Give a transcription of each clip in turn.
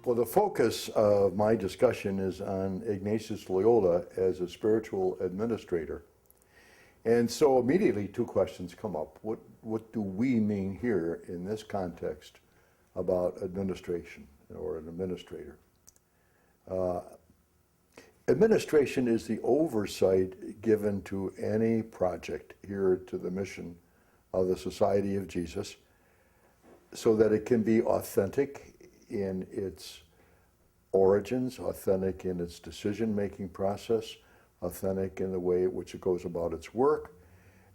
Well, the focus of my discussion is on Ignatius Loyola as a spiritual administrator. And so immediately two questions come up. What do we mean here in this context about administration or an administrator? Administration is the oversight given to any project here to the mission of the Society of Jesus so that it can be authentic in its origins, authentic in its decision-making process, authentic in the way in which it goes about its work,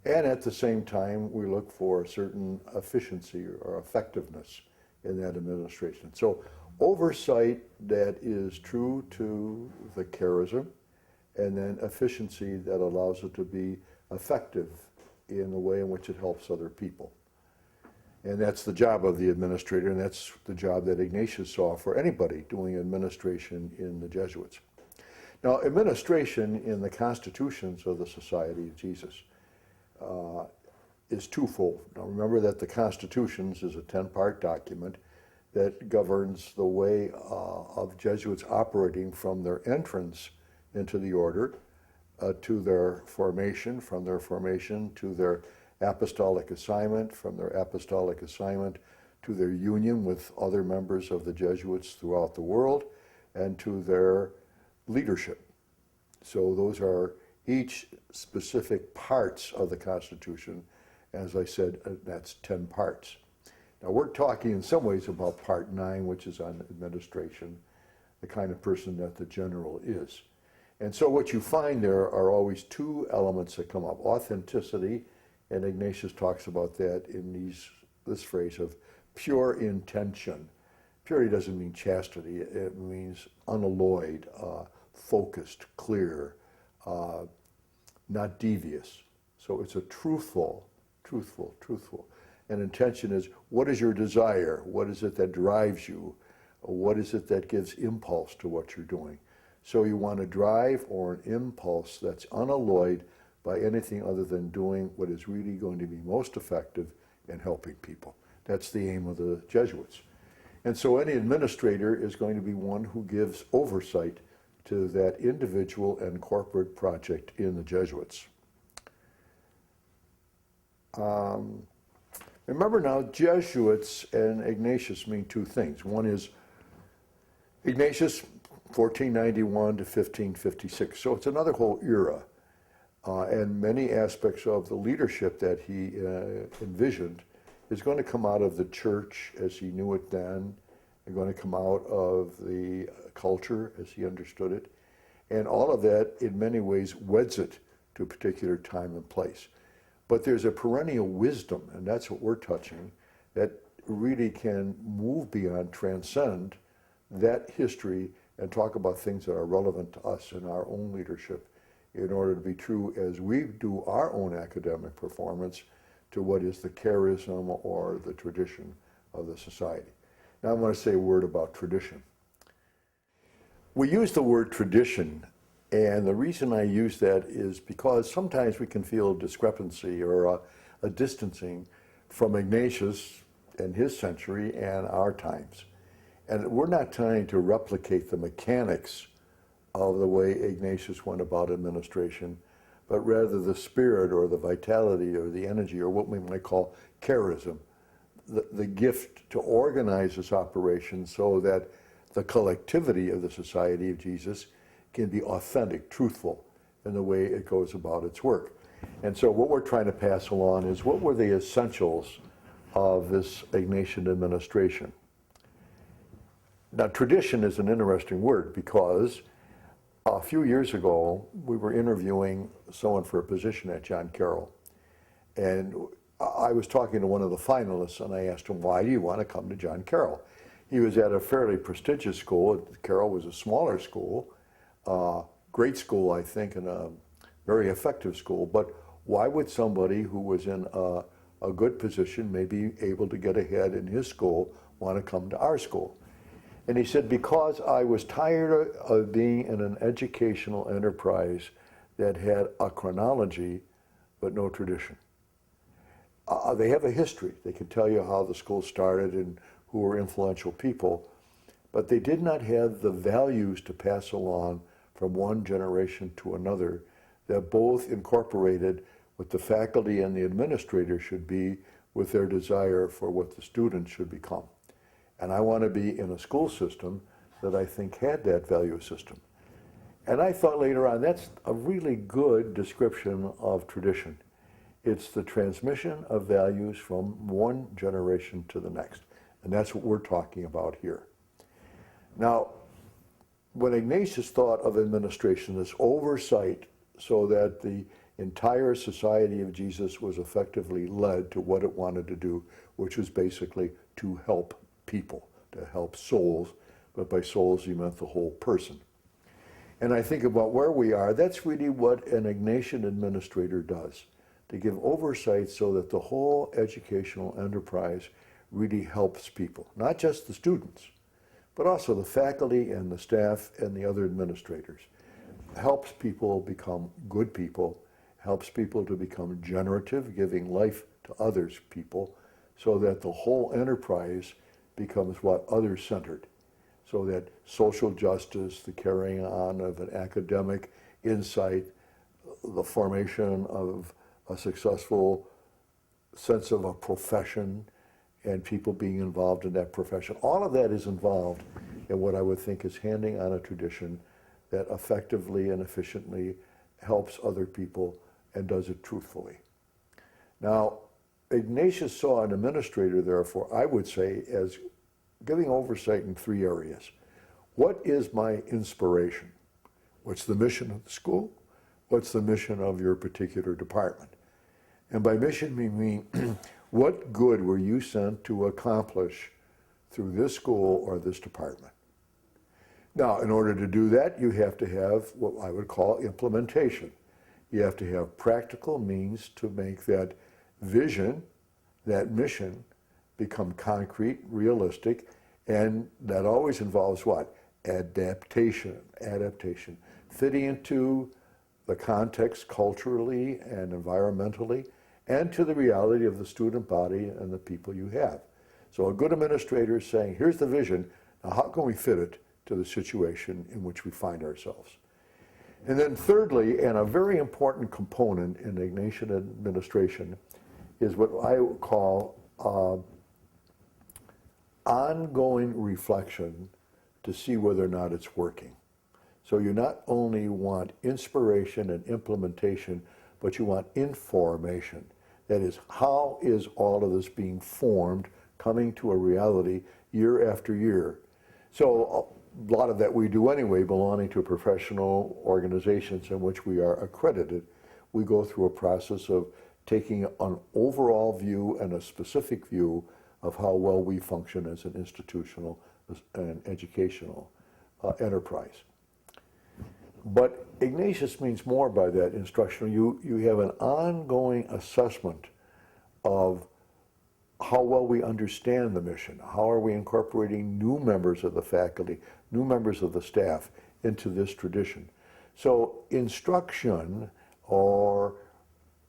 and at the same time we look for a certain efficiency or effectiveness in that administration. So oversight that is true to the charism, and then efficiency that allows it to be effective in the way in which it helps other people. And that's the job of the administrator, and that's the job that Ignatius saw for anybody doing administration in the Jesuits. Now, administration in the constitutions of the Society of Jesus is twofold. Now, remember that the constitutions is a 10-part document that governs the way of Jesuits operating from their entrance into the order to their formation, from their formation to their apostolic assignment, from their apostolic assignment to their union with other members of the Jesuits throughout the world, and to their leadership. So those are each specific parts of the Constitution. As I said, that's 10 parts. Now we're talking in some ways about Part 9, which is on administration, the kind of person that the general is. And so what you find there are always two elements that come up: authenticity, and Ignatius talks about that in this phrase of pure intention. Purity doesn't mean chastity, it means unalloyed, focused, clear, not devious. So it's a truthful. And intention is, what is your desire? What is it that drives you? What is it that gives impulse to what you're doing? So you want a drive or an impulse that's unalloyed by anything other than doing what is really going to be most effective in helping people. That's the aim of the Jesuits. And so any administrator is going to be one who gives oversight to that individual and corporate project in the Jesuits. Remember now, Jesuits and Ignatius mean two things. One is Ignatius, 1491 to 1556. So it's another whole era. And many aspects of the leadership that he envisioned is going to come out of the church as he knew it then, and going to come out of the culture as he understood it. And all of that, in many ways, weds it to a particular time and place. But there's a perennial wisdom, and that's what we're touching, that really can move beyond, transcend that history and talk about things that are relevant to us in our own leadership, in order to be true as we do our own academic performance to what is the charism or the tradition of the society. Now I want to say a word about tradition. We use the word tradition, and the reason I use that is because sometimes we can feel a discrepancy or a distancing from Ignatius and his century and our times. And we're not trying to replicate the mechanics of the way Ignatius went about administration, but rather the spirit or the vitality or the energy, or what we might call charism, the gift to organize this operation so that the collectivity of the Society of Jesus can be authentic, truthful in the way it goes about its work. And so what we're trying to pass along is what were the essentials of this Ignatian administration. Now, tradition is an interesting word because a few years ago, we were interviewing someone for a position at John Carroll. And I was talking to one of the finalists, and I asked him, why do you want to come to John Carroll? He was at a fairly prestigious school. Carroll was a smaller school, great school, I think, and a very effective school. But why would somebody who was in a good position, maybe able to get ahead in his school, want to come to our school? And he said, because I was tired of being in an educational enterprise that had a chronology but no tradition. They have a history. They can tell you how the school started and who were influential people, but they did not have the values to pass along from one generation to another that both incorporated what the faculty and the administrator should be with their desire for what the students should become. And I want to be in a school system that I think had that value system. And I thought later on, that's a really good description of tradition. It's the transmission of values from one generation to the next. And that's what we're talking about here. Now, when Ignatius thought of administration, this oversight so that the entire society of Jesus was effectively led to what it wanted to do, which was basically to help people, to help souls, but by souls he meant the whole person. And I think about where we are, that's really what an Ignatian administrator does, to give oversight so that the whole educational enterprise really helps people, not just the students, but also the faculty and the staff and the other administrators. Helps people become good people, helps people to become generative, giving life to others people, so that the whole enterprise becomes what? Other-centered. So that social justice, the carrying on of an academic insight, the formation of a successful sense of a profession, and people being involved in that profession. All of that is involved in what I would think is handing on a tradition that effectively and efficiently helps other people and does it truthfully. Now, Ignatius saw an administrator, therefore, I would say, as giving oversight in three areas. What is my inspiration? What's the mission of the school? What's the mission of your particular department? And by mission, we mean what good were you sent to accomplish through this school or this department? Now, in order to do that, you have to have what I would call implementation. You have to have practical means to make that vision, that mission, become concrete, realistic, and that always involves what? Adaptation, fitting into the context culturally and environmentally, and to the reality of the student body and the people you have. So a good administrator is saying, here's the vision, now how can we fit it to the situation in which we find ourselves? And then thirdly, and a very important component in Ignatian administration, is what I would call ongoing reflection to see whether or not it's working. So you not only want inspiration and implementation, but you want information. That is, how is all of this being formed, coming to a reality year after year? So a lot of that we do anyway, belonging to professional organizations in which we are accredited. We go through a process of taking an overall view and a specific view of how well we function as an institutional and educational enterprise. But Ignatius means more by that instructional. You have an ongoing assessment of how well we understand the mission. How are we incorporating new members of the faculty, new members of the staff into this tradition? So instruction or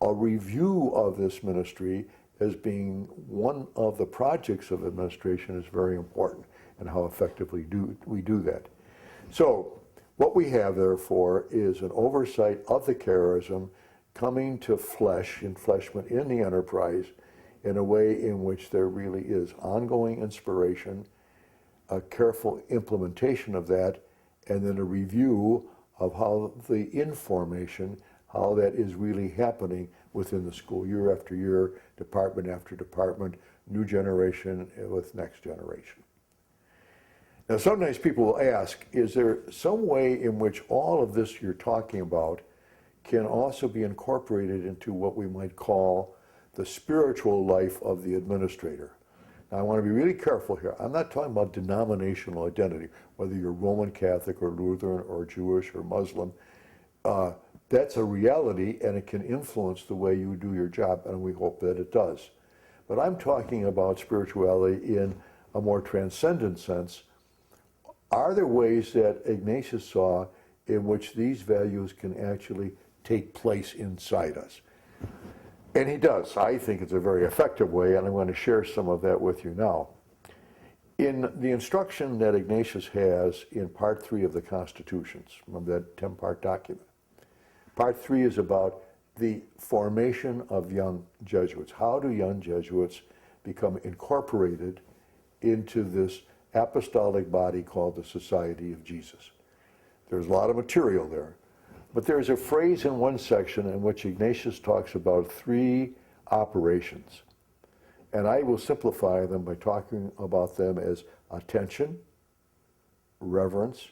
a review of this ministry as being one of the projects of administration is very important, and how effectively we do that. So what we have, therefore, is an oversight of the charism coming to enfleshment in the enterprise in a way in which there really is ongoing inspiration, a careful implementation of that, and then a review of how the information, how that is really happening within the school year after year, department after department, new generation with next generation. Now, sometimes people will ask, is there some way in which all of this you're talking about can also be incorporated into what we might call the spiritual life of the administrator? Now, I want to be really careful here. I'm not talking about denominational identity, whether you're Roman Catholic or Lutheran or Jewish or Muslim. That's a reality, and it can influence the way you do your job, and we hope that it does. But I'm talking about spirituality in a more transcendent sense. Are there ways that Ignatius saw in which these values can actually take place inside us? And he does. I think it's a very effective way, and I'm going to share some of that with you now. In the instruction that Ignatius has in Part 3 of the Constitutions, remember that 10-part document, Part 3 is about the formation of young Jesuits. How do young Jesuits become incorporated into this apostolic body called the Society of Jesus? There's a lot of material there. But there's a phrase in one section in which Ignatius talks about 3 operations. And I will simplify them by talking about them as attention, reverence,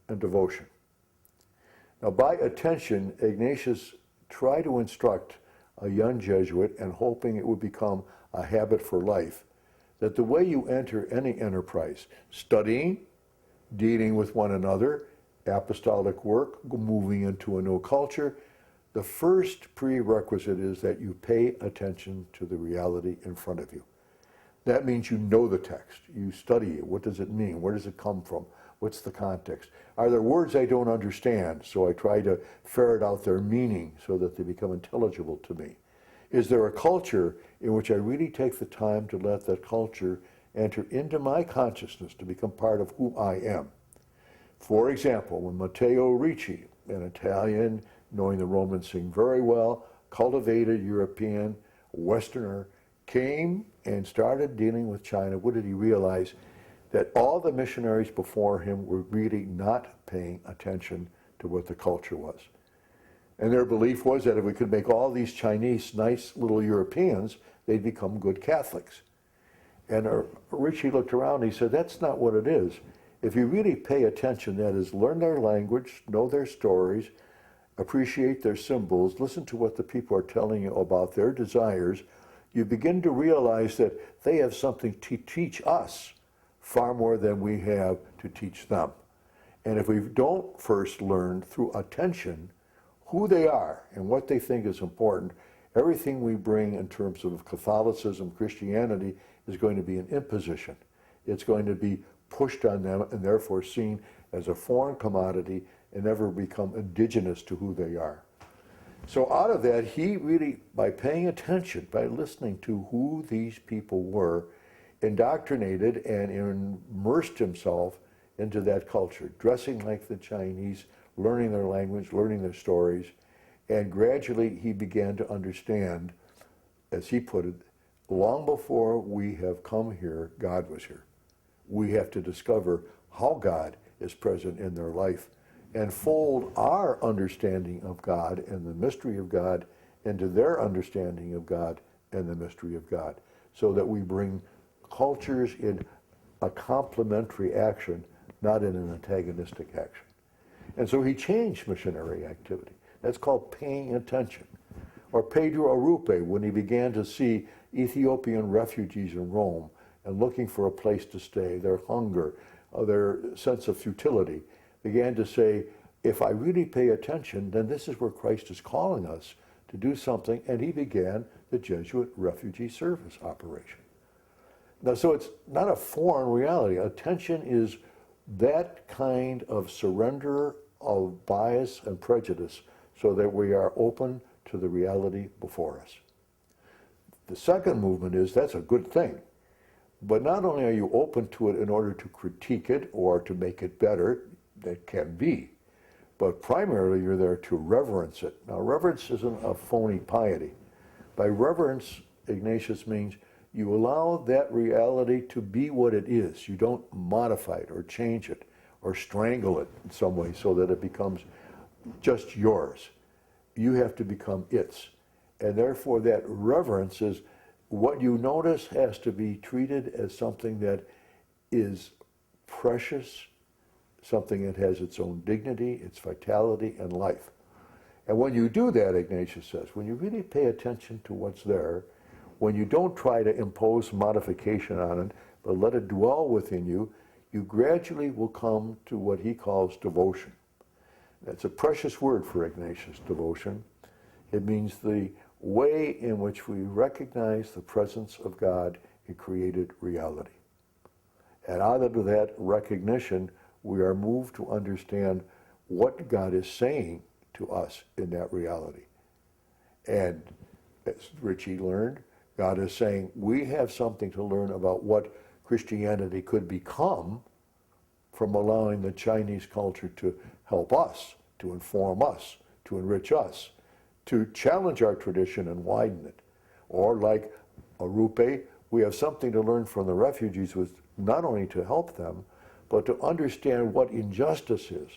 and devotion. Now, by attention, Ignatius tried to instruct a young Jesuit, and hoping it would become a habit for life, that the way you enter any enterprise, studying, dealing with one another, apostolic work, moving into a new culture, the first prerequisite is that you pay attention to the reality in front of you. That means you know the text, you study it. What does it mean? Where does it come from? What's the context? Are there words I don't understand? So I try to ferret out their meaning so that they become intelligible to me. Is there a culture in which I really take the time to let that culture enter into my consciousness to become part of who I am? For example, when Matteo Ricci, an Italian, knowing the Romans sing very well, cultivated European, Westerner, came and started dealing with China, what did he realize? That all the missionaries before him were really not paying attention to what the culture was. And their belief was that if we could make all these Chinese nice little Europeans, they'd become good Catholics. And Ricci looked around and he said, that's not what it is. If you really pay attention, that is, learn their language, know their stories, appreciate their symbols, listen to what the people are telling you about their desires, you begin to realize that they have something to teach us far more than we have to teach them. And if we don't first learn through attention who they are and what they think is important, everything we bring in terms of Catholicism, Christianity, is going to be an imposition. It's going to be pushed on them and therefore seen as a foreign commodity and never become indigenous to who they are. So out of that, he really, by paying attention, by listening to who these people were, indoctrinated and immersed himself into that culture, dressing like the Chinese, learning their language, learning their stories, and gradually he began to understand, as he put it, long before we have come here, God was here. We have to discover how God is present in their life and fold our understanding of God and the mystery of God into their understanding of God and the mystery of God, so that we bring cultures in a complementary action, not in an antagonistic action. And so he changed missionary activity. That's called paying attention. Or Pedro Arrupe, when he began to see Ethiopian refugees in Rome and looking for a place to stay, their hunger, their sense of futility, began to say, if I really pay attention, then this is where Christ is calling us to do something, and he began the Jesuit refugee service operation. Now, so it's not a foreign reality. Attention is that kind of surrender of bias and prejudice so that we are open to the reality before us. The second movement is that's a good thing. But not only are you open to it in order to critique it or to make it better, that can be, but primarily you're there to reverence it. Now, reverence isn't a phony piety. By reverence, Ignatius means you allow that reality to be what it is. You don't modify it or change it or strangle it in some way so that it becomes just yours. You have to become its. And therefore that reverence is what you notice has to be treated as something that is precious, something that has its own dignity, its vitality, and life. And when you do that, Ignatius says, when you really pay attention to what's there, when you don't try to impose modification on it, but let it dwell within you, you gradually will come to what he calls devotion. That's a precious word for Ignatius, devotion. It means the way in which we recognize the presence of God in created reality. And out of that recognition, we are moved to understand what God is saying to us in that reality. And as Richie learned, God is saying we have something to learn about what Christianity could become from allowing the Chinese culture to help us, to inform us, to enrich us, to challenge our tradition and widen it. Or like Arupe, we have something to learn from the refugees, with not only to help them, but to understand what injustice is,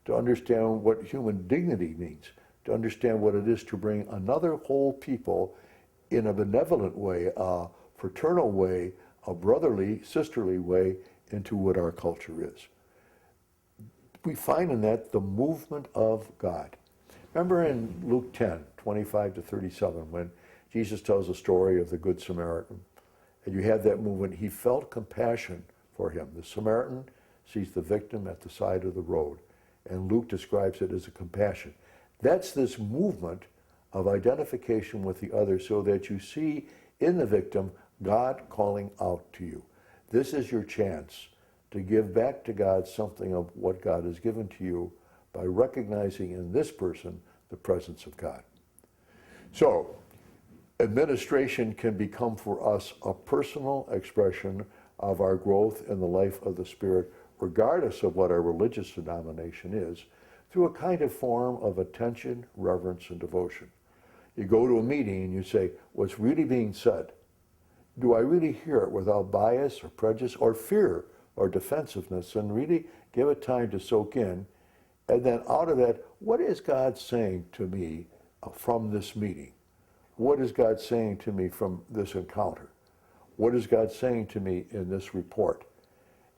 to understand what human dignity means, to understand what it is to bring another whole people in a benevolent way, a fraternal way, a brotherly, sisterly way into what our culture is. We find in that the movement of God. Remember in Luke 10, 25 to 37, when Jesus tells the story of the Good Samaritan, and you have that movement, he felt compassion for him. The Samaritan sees the victim at the side of the road, and Luke describes it as a compassion. That's this movement of identification with the other, so that you see in the victim God calling out to you. This is your chance to give back to God something of what God has given to you by recognizing in this person the presence of God. So, administration can become for us a personal expression of our growth in the life of the Spirit, regardless of what our religious denomination is, through a kind of form of attention, reverence, and devotion. You go to a meeting and you say, what's really being said? Do I really hear it without bias or prejudice or fear or defensiveness, and really give it time to soak in? And then out of that, what is God saying to me from this meeting? What is God saying to me from this encounter? What is God saying to me in this report?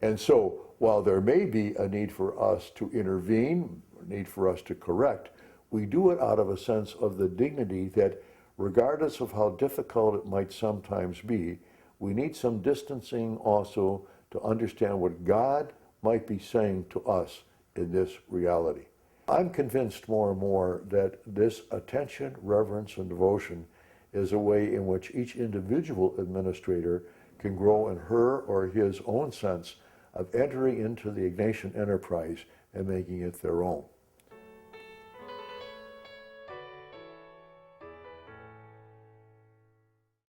And so, while there may be a need for us to intervene, a need for us to correct, we do it out of a sense of the dignity that, regardless of how difficult it might sometimes be, we need some distancing also to understand what God might be saying to us in this reality. I'm convinced more and more that this attention, reverence, and devotion is a way in which each individual administrator can grow in her or his own sense of entering into the Ignatian enterprise and making it their own.